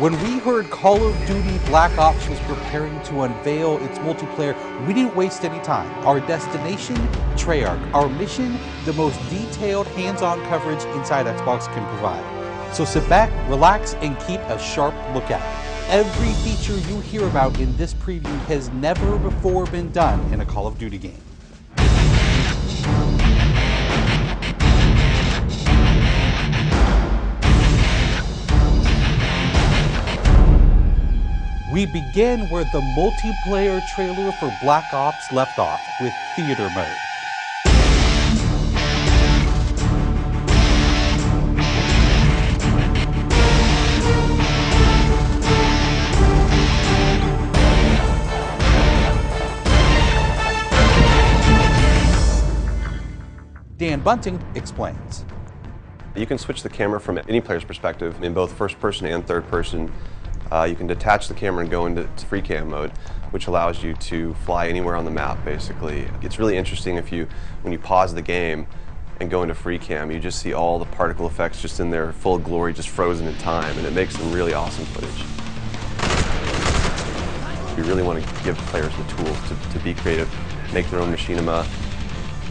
When we heard Call of Duty Black Ops was preparing to unveil its multiplayer, we didn't waste any time. Our destination, Treyarch. Our mission, the most detailed hands-on coverage inside Xbox can provide. So sit back, relax, and keep a sharp lookout. Every feature you hear about in this preview has never before been done in a Call of Duty game. We begin where the multiplayer trailer for Black Ops left off, with theater mode. Dan Bunting explains. You can switch the camera from any player's perspective in both first person and third person. You can detach the camera and go into free cam mode, which allows you to fly anywhere on the map, basically. It's really interesting when you pause the game and go into free cam, you just see all the particle effects just in their full glory, just frozen in time, and it makes some really awesome footage. We really want to give players the tools to be creative, make their own machinima,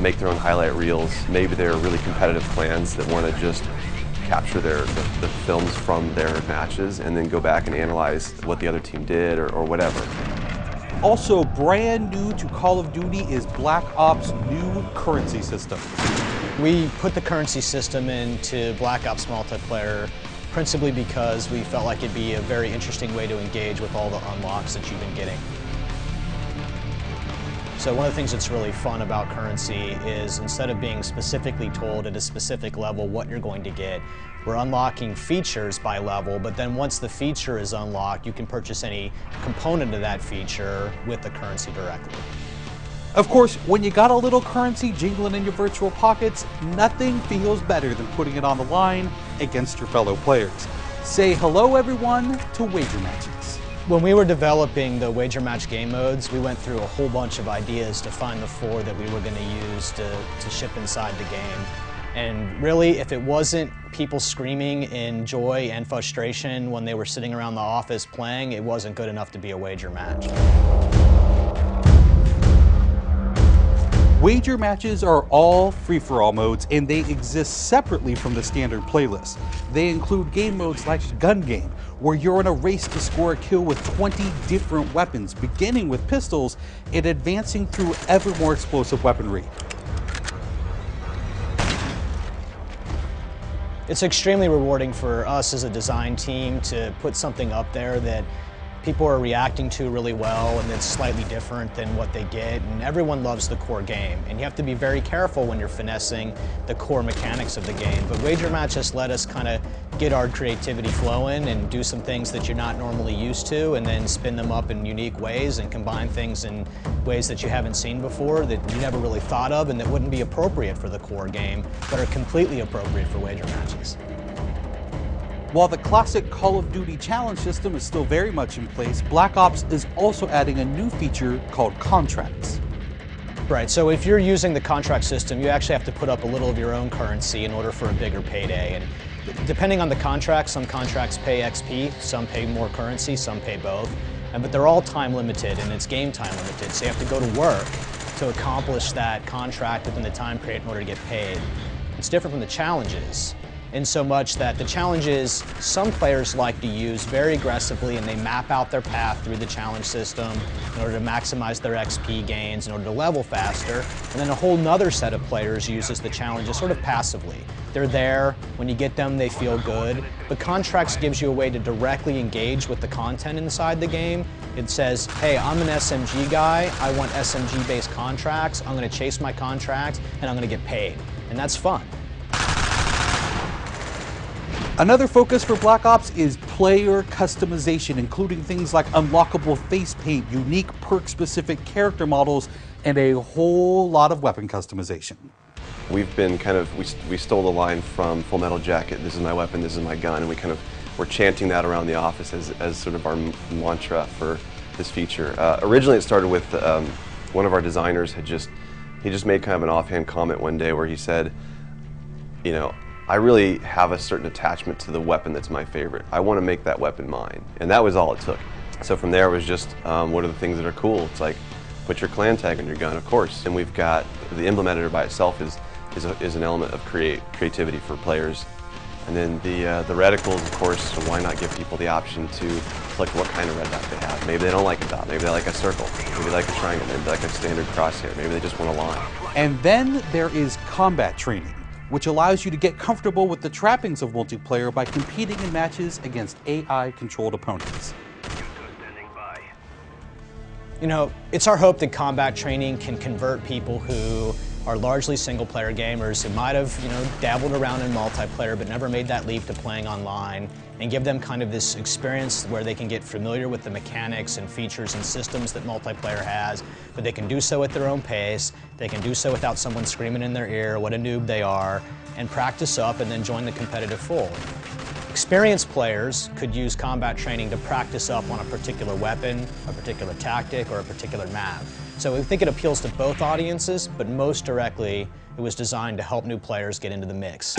make their own highlight reels. Maybe they're really competitive clans that want to just capture the films from their matches and then go back and analyze what the other team did or whatever. Also brand new to Call of Duty is Black Ops' new currency system. We put the currency system into Black Ops multiplayer principally because we felt like it'd be a very interesting way to engage with all the unlocks that you've been getting. So one of the things that's really fun about currency is instead of being specifically told at a specific level what you're going to get, we're unlocking features by level, but then once the feature is unlocked, you can purchase any component of that feature with the currency directly. Of course, when you got a little currency jingling in your virtual pockets, nothing feels better than putting it on the line against your fellow players. Say hello, everyone, to wager matches. When we were developing the wager match game modes, we went through a whole bunch of ideas to find the 4 that we were going to use to ship inside the game. And really, if it wasn't people screaming in joy and frustration when they were sitting around the office playing, it wasn't good enough to be a wager match. Wager matches are all free-for-all modes, and they exist separately from the standard playlist. They include game modes like Gun Game, where you're in a race to score a kill with 20 different weapons, beginning with pistols and advancing through ever more explosive weaponry. It's extremely rewarding for us as a design team to put something up there that people are reacting to really well and it's slightly different than what they get, and everyone loves the core game. And you have to be very careful when you're finessing the core mechanics of the game. But Wager Match just let us kind of get our creativity flowing and do some things that you're not normally used to, and then spin them up in unique ways and combine things in ways that you haven't seen before, that you never really thought of and that wouldn't be appropriate for the core game, but are completely appropriate for wager matches. While the classic Call of Duty challenge system is still very much in place, Black Ops is also adding a new feature called contracts. Right, so if you're using the contract system, you actually have to put up a little of your own currency in order for a bigger payday. And depending on the contract, some contracts pay XP, some pay more currency, some pay both. But they're all time limited and it's game time limited, so you have to go to work to accomplish that contract within the time period in order to get paid. It's different from the challenges, in so much that the challenges some players like to use very aggressively, and they map out their path through the challenge system in order to maximize their XP gains, in order to level faster. And then a whole nother set of players uses the challenges sort of passively. They're there, when you get them they feel good, but Contracts gives you a way to directly engage with the content inside the game. It says, hey, I'm an SMG guy, I want SMG based contracts, I'm going to chase my contracts and I'm going to get paid. And that's fun. Another focus for Black Ops is player customization, including things like unlockable face paint, unique perk-specific character models, and a whole lot of weapon customization. We've been we stole the line from Full Metal Jacket, this is my weapon, this is my gun, and we're chanting that around the office as sort of our mantra for this feature. Originally it started with one of our designers he just made kind of an offhand comment one day where he said, you know, I really have a certain attachment to the weapon that's my favorite. I want to make that weapon mine, and that was all it took. So from there it was just, what are the things that are cool? It's like, put your clan tag on your gun, of course. And we've got, the emblem editor by itself is an element of creativity for players. And then the reticles, of course, so why not give people the option to select what kind of red dot they have. Maybe they don't like a dot, maybe they like a circle, maybe they like a triangle, maybe they like a standard crosshair, maybe they just want a line. And then there is combat training, which allows you to get comfortable with the trappings of multiplayer by competing in matches against AI-controlled opponents. You know, it's our hope that combat training can convert people who are largely single-player gamers who might have, dabbled around in multiplayer but never made that leap to playing online, and give them kind of this experience where they can get familiar with the mechanics and features and systems that multiplayer has, but they can do so at their own pace, they can do so without someone screaming in their ear what a noob they are, and practice up and then join the competitive fold. Experienced players could use combat training to practice up on a particular weapon, a particular tactic, or a particular map. So we think it appeals to both audiences, but most directly, it was designed to help new players get into the mix.